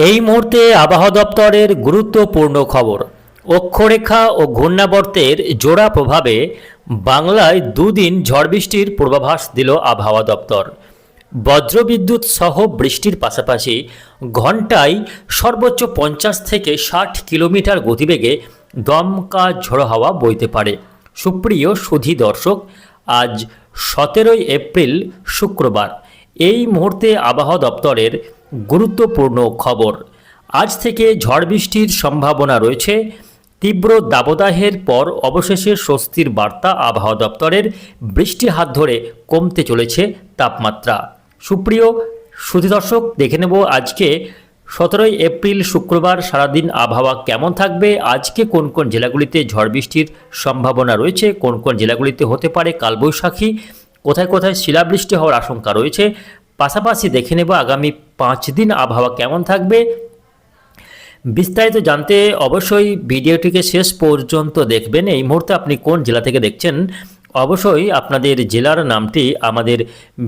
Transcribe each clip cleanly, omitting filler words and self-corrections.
এই মুহূর্তে আবহাওয়া দপ্তরের গুরুত্বপূর্ণ খবর। অক্ষরেখা ও ঘূর্ণাবর্তের জোড়া প্রভাবে বাংলায় দুদিন ঝড় বৃষ্টির পূর্বাভাস দিল আবহাওয়া দপ্তর। বজ্রবিদ্যুৎ সহ বৃষ্টির পাশাপাশি ঘন্টায় সর্বোচ্চ 50 থেকে 60 কিলোমিটার গতিবেগে দমকা ঝোড়ো হাওয়া বইতে পারে। সুপ্রিয় সুধী দর্শক, আজ 17 এপ্রিল শুক্রবার। এই মুহূর্তে আবহাওয়া দপ্তরের গুরুত্বপূর্ণ খবর। আজ থেকে ঝড় বৃষ্টির সম্ভাবনা রয়েছে। তীব্র দাবদাহের পর অবশেষে স্বস্তির বার্তা আবহাওয়া দপ্তরের। বৃষ্টির হাত ধরে কমতে চলেছে তাপমাত্রা। সুপ্রিয় সুধী দর্শক, দেখে নেব আজকে 17 এপ্রিল শুক্রবার সারাদিন আবহাওয়া কেমন থাকবে। আজকে কোন কোন জেলাগুলিতে ঝড় বৃষ্টির সম্ভাবনা রয়েছে, কোন কোন জেলাগুলিতে হতে পারে কালবৈশাখী, কোথায় কোথায় শিলাবৃষ্টি হওয়ার আশঙ্কা রয়েছে। পাশাপাশি দেখে নেব আগামী 5 দিন আবহাওয়া কেমন থাকবে। বিস্তারিত জানতে অবশ্যই ভিডিওটিকে শেষ পর্যন্ত দেখবেন। এই মুহূর্তে আপনি কোন জেলা থেকে দেখছেন, অবশ্যই আপনাদের জেলার নামটি আমাদের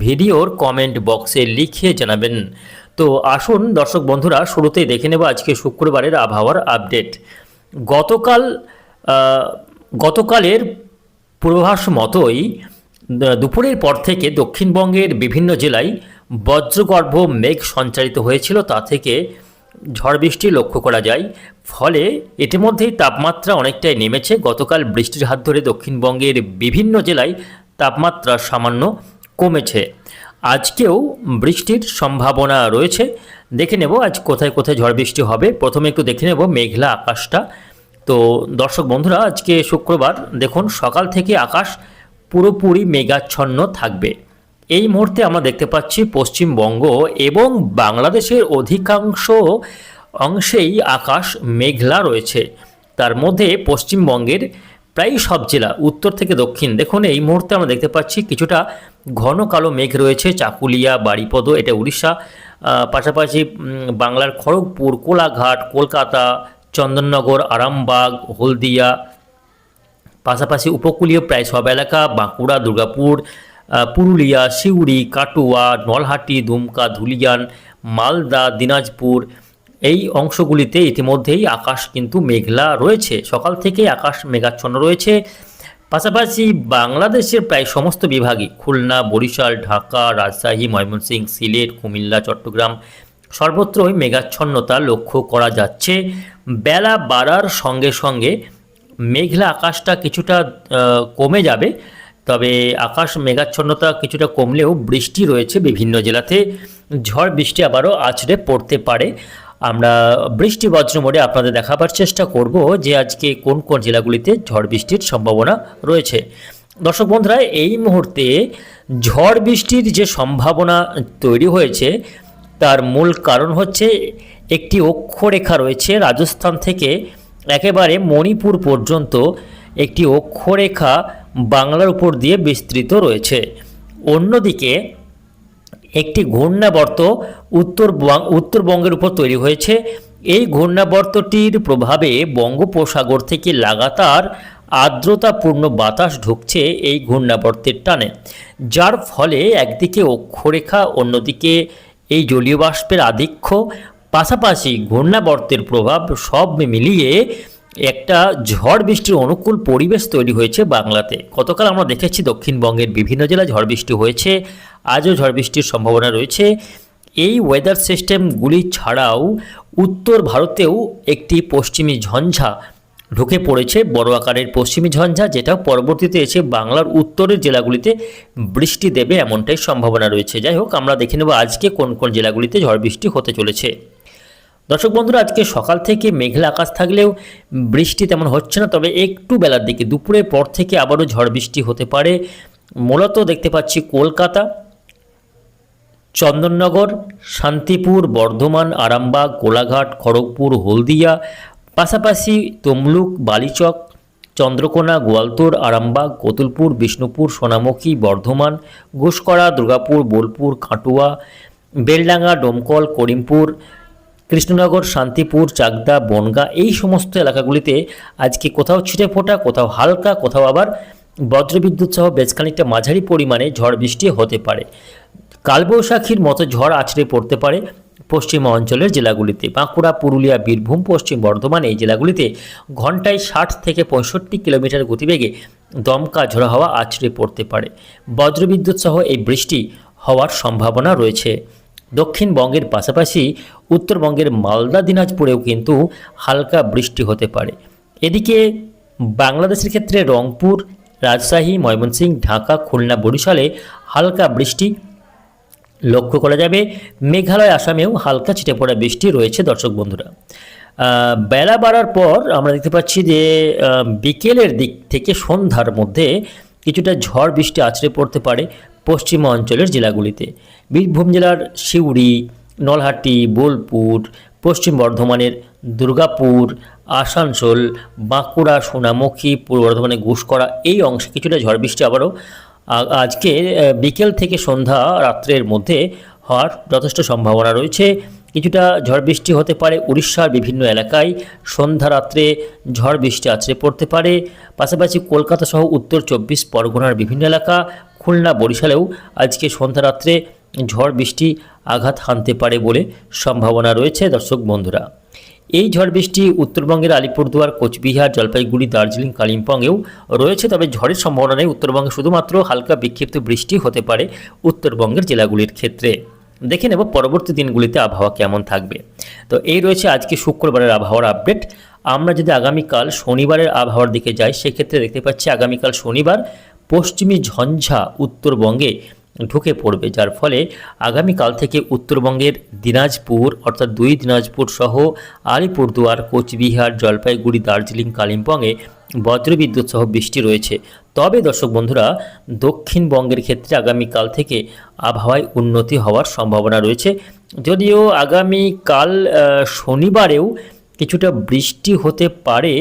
ভিডিওর কমেন্ট বক্সে লিখে জানাবেন। তো আসুন দর্শক বন্ধুরা, শুরুতেই দেখে নেব আজকে শুক্রবারের আবহাওয়ার আপডেট। গতকালের পূর্বাভাস মতোই দুপুরের পর থেকে দক্ষিণবঙ্গের বিভিন্ন জেলায় বজ্রগর্ভ মেঘ সঞ্চারিত হয়েছিল, তা থেকে ঝড় বৃষ্টি লক্ষ্য করা যায়। ফলে ইতিমধ্যেই তাপমাত্রা অনেকটাই নেমেছে। গতকাল বৃষ্টির হাত ধরে দক্ষিণবঙ্গের বিভিন্ন জেলায় তাপমাত্রা সামান্য কমেছে। আজকেও বৃষ্টির সম্ভাবনা রয়েছে। দেখে নেব আজ কোথায় কোথায় ঝড় বৃষ্টি হবে। প্রথমে একটু দেখে নেব মেঘলা আকাশটা। তো দর্শক বন্ধুরা, আজকে শুক্রবার দেখুন সকাল থেকে আকাশ পুরোপুরি মেঘাচ্ছন্ন থাকবে। এই মুহূর্তে আমরা দেখতে পাচ্ছি পশ্চিমবঙ্গ এবং বাংলাদেশের অধিকাংশ অংশেই আকাশ মেঘলা রয়েছে। তার মধ্যে পশ্চিমবঙ্গের প্রায় সব জেলা উত্তর থেকে দক্ষিণ, দেখুন এই মুহূর্তে আমরা দেখতে পাচ্ছি কিছুটা ঘন কালো মেঘ রয়েছে। চাকুলিয়া, বারিপদ, এটা উড়িষ্যা, পাশাপাশি বাংলার খড়গপুর, কোলাঘাট, কলকাতা, চন্দননগর, আরামবাগ, হলদিয়া, পাশাপাশি উপকূলীয় প্রায় সব এলাকা, বাঁকুড়া, দুর্গাপুর, পুরুলিয়া, সিউড়ি, কাটুয়া, নলহাটি, দুমকা, ধুলিয়ান, মালদা, দিনাজপুর, এই অংশগুলিতে ইতিমধ্যেই আকাশ কিন্তু মেঘলা রয়েছে। সকাল থেকে আকাশ মেঘাচ্ছন্ন রয়েছে। পাশাপাশি বাংলাদেশের প্রায় সমস্ত বিভাগই খুলনা, বরিশাল, ঢাকা, রাজশাহী, ময়মনসিংহ, সিলেট, কুমিল্লা, চট্টগ্রাম সর্বত্রই মেঘাচ্ছন্নতা লক্ষ্য করা যাচ্ছে। বেলা বাড়ার সঙ্গে সঙ্গে মেঘলা আকাশটা কিছুটা কমে যাবে। তবে আকাশ মেঘাচ্ছন্নতা কিছুটা কমলেও বৃষ্টি রয়েছে বিভিন্ন জেলাতে। ঝড় বৃষ্টি আবারও আছড়ে পড়তে পারে। আমরা বৃষ্টি বজ্র মোড়ে আপনাদের দেখাবার চেষ্টা করব যে আজকে কোন কোন জেলাগুলিতে ঝড় বৃষ্টির সম্ভাবনা রয়েছে। দর্শক বন্ধুরা, এই মুহূর্তে ঝড় বৃষ্টির যে সম্ভাবনা তৈরি হয়েছে তার মূল কারণ হচ্ছে একটি অক্ষরেখা রয়েছে রাজস্থান থেকে একেবারে মণিপুর পর্যন্ত। একটি অক্ষরেখা বাংলার উপর দিয়ে বিস্তৃত রয়েছে। অন্যদিকে একটি ঘূর্ণাবর্ত উত্তরবঙ্গের উপর তৈরি হয়েছে। এই ঘূর্ণাবর্তটির প্রভাবে বঙ্গোপসাগর থেকে লাগাতার আর্দ্রতাপূর্ণ বাতাস ঢুকছে এই ঘূর্ণাবর্তের টানে, যার ফলে একদিকে অক্ষরেখা, অন্যদিকে এই জলীয় বাষ্পের আধিক্য, পাশাপাশি ঘূর্ণাবর্তের প্রভাব সব মিলিয়ে একটা ঝড় বৃষ্টির অনুকূল পরিবেশ তৈরি হয়েছে বাংলাতে। গতকাল আমরা দেখেছি দক্ষিণবঙ্গের বিভিন্ন জেলায় ঝড় বৃষ্টি হয়েছে। আজও ঝড় বৃষ্টির সম্ভাবনা রয়েছে। এই ওয়েদার সিস্টেমগুলি ছাড়াও উত্তর ভারতেও একটি পশ্চিমী ঝঞ্ঝা ঢুকে পড়েছে, বড় আকারের পশ্চিমী ঝঞ্ঝা, যেটা পরবর্তীতে এসে বাংলার উত্তরের জেলাগুলিতে বৃষ্টি দেবে এমনটাই সম্ভাবনা রয়েছে। যাই হোক, আমরা দেখে নেব আজকে কোন কোন জেলাগুলিতে ঝড় বৃষ্টি হতে চলেছে। দর্শক বন্ধুরা, আজকে সকাল থেকে মেঘলা আকাশ থাকলেও বৃষ্টি তেমন হচ্ছে না। তবে একটু বেলার দিকে দুপুরের পর থেকে আবারও ঝড় বৃষ্টি হতে পারে। মূলত দেখতে পাচ্ছি কলকাতা, চন্দননগর, শান্তিপুর, বর্ধমান, আরামবাগ, কোলাঘাট, খড়গপুর, হলদিয়া, পাশাপাশি তমলুক, বালিচক, চন্দ্রকোনা, গোয়ালতোড়, আরামবাগ, কতুলপুর, বিষ্ণুপুর, সোনামুখী, বর্ধমান, ঘুষকরা, দুর্গাপুর, বোলপুর, কাটুয়া, বেলডাঙ্গা, ডোমকল, করিমপুর, কৃষ্ণনগর, শান্তিপুর, চাকদা, বনগাঁ, এই সমস্ত এলাকাগুলিতে আজকে কোথাও ছিটে ফোঁটা, কোথাও হালকা, কোথাও আবার বজ্রবিদ্যুৎ সহ বেশ খানিকটা মাঝারি পরিমাণে ঝড় বৃষ্টি হতে পারে। কালবৈশাখীর মতো ঝড় আছড়ে পড়তে পারে। পশ্চিম অঞ্চলের জেলাগুলিতে। বাঁকুড়া, পুরুলিয়া, বীরভূম, পশ্চিম বর্ধমান এই জেলাগুলিতে ঘন্টায় 60 থেকে 65 কিলোমিটার গতিবেগে দমকা ঝোড়ো হাওয়া আছড়ে পড়তে পারে। বজ্রবিদ্যুৎ সহ এই বৃষ্টি হওয়ার সম্ভাবনা রয়েছে। দক্ষিণবঙ্গের পাশাপাশি উত্তরবঙ্গের মালদা, দিনাজপুরেও কিন্তু হালকা বৃষ্টি হতে পারে। এদিকে বাংলাদেশের ক্ষেত্রে রংপুর, রাজশাহী, ময়মনসিংহ, ঢাকা, খুলনা, বরিশালে হালকা বৃষ্টি লক্ষ্য করা যাবে। মেঘালয়, আসামেও হালকা ছিটে পড়া বৃষ্টি রয়েছে। দর্শক বন্ধুরা, বেলা বাড়ার পর আমরা দেখতে পাচ্ছি যে বিকেলের দিক থেকে সন্ধ্যার মধ্যে কিছুটা ঝড় বৃষ্টি আছড়ে পড়তে পারে পশ্চিম অঞ্চলের জেলাগুলিতে। বীরভূম জেলার সিউড়ি, নলহাটি, বোলপুর, পশ্চিম বর্ধমানের দুর্গাপুর, আসানসোল, বাঁকুড়া, সোনামুখী, পূর্ব বর্ধমানের ঘুষকরা এই অংশে কিছুটা ঝড় বৃষ্টি আবারও আজকে বিকেল থেকে সন্ধ্যা রাত্রের মধ্যে হওয়ার যথেষ্ট সম্ভাবনা রয়েছে। কিছুটা ঝড় বৃষ্টি হতে পারে উড়িষ্যার বিভিন্ন এলাকায়। সন্ধ্যা রাত্রে ঝড় বৃষ্টি আছড়ে পড়তে পারে। পাশাপাশি কলকাতা সহ উত্তর 24 পরগনার বিভিন্ন এলাকা, খুলনা, বরিশালেও আজকে সন্ধ্যা রাত্রে ঝড় বৃষ্টি আঘাত হানতে পারে বলে সম্ভাবনা রয়েছে। দর্শক বন্ধুরা, এই ঝড় বৃষ্টি উত্তরবঙ্গের আলিপুরদুয়ার, কোচবিহার, জলপাইগুড়ি, দার্জিলিং, কালিম্পংয়েও রয়েছে। তবে ঝড়ের সম্ভাবনা নেই উত্তরবঙ্গে, শুধুমাত্র হালকা বিক্ষিপ্ত বৃষ্টি হতে পারে উত্তরবঙ্গের জেলাগুলির ক্ষেত্রে। দেখে নেব পরবর্তী দিনগুলিতে আবহাওয়া কেমন থাকবে। তো এই রয়েছে আজকে শুক্রবারের আবহাওয়ার আপডেট। আমরা যদি আগামীকাল শনিবারের আবহাওয়ার দিকে যাই, সেক্ষেত্রে দেখতে পাচ্ছি আগামীকাল শনিবার পশ্চিমী ঝঞ্ঝা উত্তরবঙ্গে ঢুকে পড়বে, যার ফলে আগামীকাল থেকে উত্তরবঙ্গের দিনাজপুর অর্থাৎ 2 দিনাজপুর সহ আলিপুরদুয়ার, কোচবিহার, জলপাইগুড়ি, দার্জিলিং, কালিম্পংয়ে বজ্রবিদ্যুৎ সহ বৃষ্টি রয়েছে। তবে দর্শক বন্ধুরা, দক্ষিণবঙ্গের ক্ষেত্রে আগামীকাল থেকে আবহাওয়ায় উন্নতি হওয়ার সম্ভাবনা রয়েছে। যদিও আগামীকাল শনিবারেও কিছুটা বৃষ্টি হতে পারে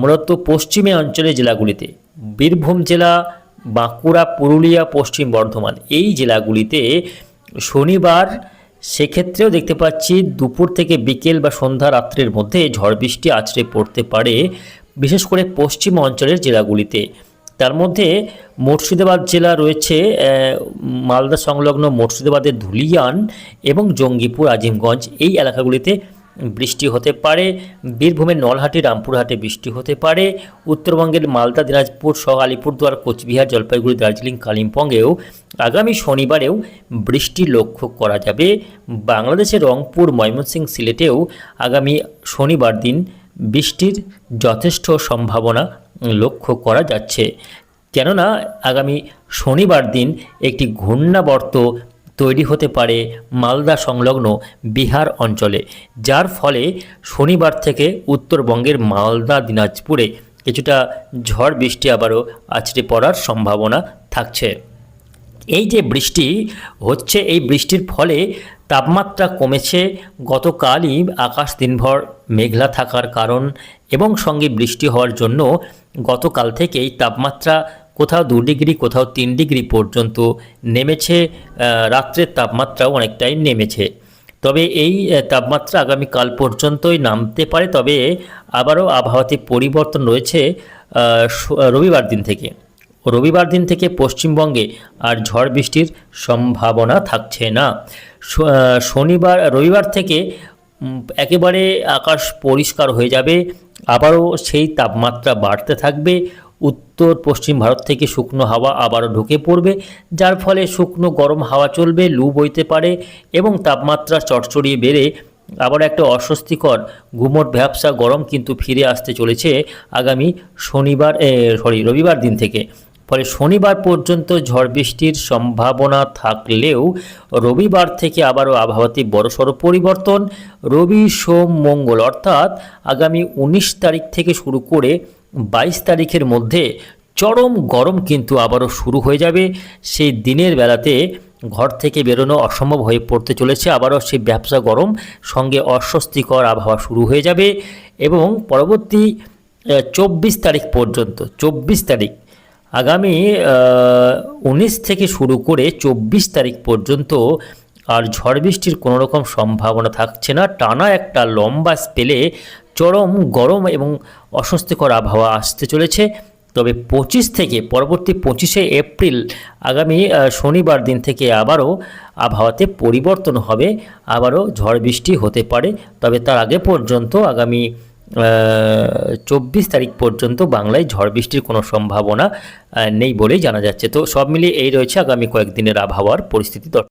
মূলত পশ্চিমে অঞ্চলের জেলাগুলিতে। বীরভূম জেলা, বাঁকুড়া, পুরুলিয়া, পশ্চিম বর্ধমান এই জেলাগুলিতে শনিবার সেক্ষেত্রেও দেখতে পাচ্ছি দুপুর থেকে বিকেল বা সন্ধ্যা রাত্রের মধ্যে ঝড় বৃষ্টি আছড়ে পড়তে পারে, বিশেষ করে পশ্চিম অঞ্চলের জেলাগুলিতে। তার মধ্যে মুর্শিদাবাদ জেলা রয়েছে, মালদা সংলগ্ন মুর্শিদাবাদের ধুলিয়ান এবং জঙ্গিপুর, আজিমগঞ্জ এই এলাকাগুলিতে বৃষ্টি হতে পারে। বীরভূমের নলহাটি, রামপুরহাটে বৃষ্টি হতে পারে। উত্তরবঙ্গের মালদা, দিনাজপুর সহ আলিপুরদুয়ার, কোচবিহার, জলপাইগুড়ি, দার্জিলিং, কালিম্পংয়েও আগামী শনিবারেও বৃষ্টি লক্ষ্য করা যাবে। বাংলাদেশের রংপুর, ময়মনসিংহ, সিলেটেও আগামী শনিবার দিন বৃষ্টির যথেষ্ট সম্ভাবনা লক্ষ্য করা যাচ্ছে, কেননা আগামী শনিবার দিন একটি ঘূর্ণাবর্ত তৈরি হতে পারে মালদা সংলগ্ন বিহার অঞ্চলে, যার ফলে শনিবার থেকে উত্তরবঙ্গের মালদা, দিনাজপুরে কিছুটা ঝড় বৃষ্টি আবারও আছড়ে পড়ার সম্ভাবনা থাকছে। এই যে বৃষ্টি হচ্ছে, এই বৃষ্টির ফলে তাপমাত্রা কমেছে। গতকালই আকাশ দিনভর মেঘলা থাকার কারণ এবং সঙ্গে বৃষ্টি হওয়ার জন্য গতকাল থেকেই তাপমাত্রা কোথাও 2 ডিগ্রি, কোথাও 3 ডিগ্রি পর্যন্ত নেমেছে। রাত্রের তাপমাত্রাও অনেকটাই নেমেছে। তবে এই তাপমাত্রা আগামীকাল পর্যন্তই নামতে পারে। তবে আবারও আবহাওয়াতে পরিবর্তন রয়েছে রবিবার দিন থেকে পশ্চিমবঙ্গে আর ঝড় বৃষ্টির সম্ভাবনা থাকছে না। রবিবার থেকে একেবারে আকাশ পরিষ্কার হয়ে যাবে। আবারও সেই তাপমাত্রা বাড়তে থাকবে। উত্তর পশ্চিম ভারত থেকে শুকনো হাওয়া আবারও ঢুকে পড়বে, যার ফলে শুকনো গরম হাওয়া চলবে, লু বইতে পারে এবং তাপমাত্রা চড়চড়িয়ে বেড়ে আবার একটা অস্বস্তিকর গুমোট ভ্যাপসা গরম কিন্তু ফিরে আসতে চলেছে আগামী রবিবার দিন থেকে। ফলে শনিবার পর্যন্ত ঝড় বৃষ্টির সম্ভাবনা থাকলেও রবিবার থেকে আবারও আবহাওয়াতে বড়সড় পরিবর্তন। রবি, সোম, মঙ্গল অর্থাৎ আগামী 19 তারিখ থেকে শুরু করে 22 তারিখের মধ্যে চরম গরম কিন্তু আবারও শুরু হয়ে যাবে। সেই দিনের বেলাতে ঘর থেকে বেরোনো অসম্ভব হয়ে পড়তে চলেছে। আবারও সেই ব্যবসা গরম সঙ্গে অস্বস্তিকর আবহাওয়া শুরু হয়ে যাবে এবং পরবর্তী 24 তারিখ পর্যন্ত, আগামী 19 থেকে শুরু করে 24 তারিখ পর্যন্ত আর ঝড় বৃষ্টির কোনো রকম সম্ভাবনা থাকছে না। টানা একটা লম্বা স্পেলে চরম গরম এবং অস্বস্তিকর আবহাওয়া আসতে চলেছে। তবে 25 থেকে পরবর্তী 25শে এপ্রিল আগামী শনিবার দিন থেকে আবারও আবহাওয়াতে পরিবর্তন হবে, আবারও ঝড় বৃষ্টি হতে পারে। তবে তার আগে পর্যন্ত আগামী 24 তারিখ পর্যন্ত বাংলায় ঝড় বৃষ্টির কোনো সম্ভাবনা নেই বলেই জানা যাচ্ছে। তো সব মিলিয়ে এই রয়েছে আগামী কয়েকদিনের আবহাওয়ার পরিস্থিতি।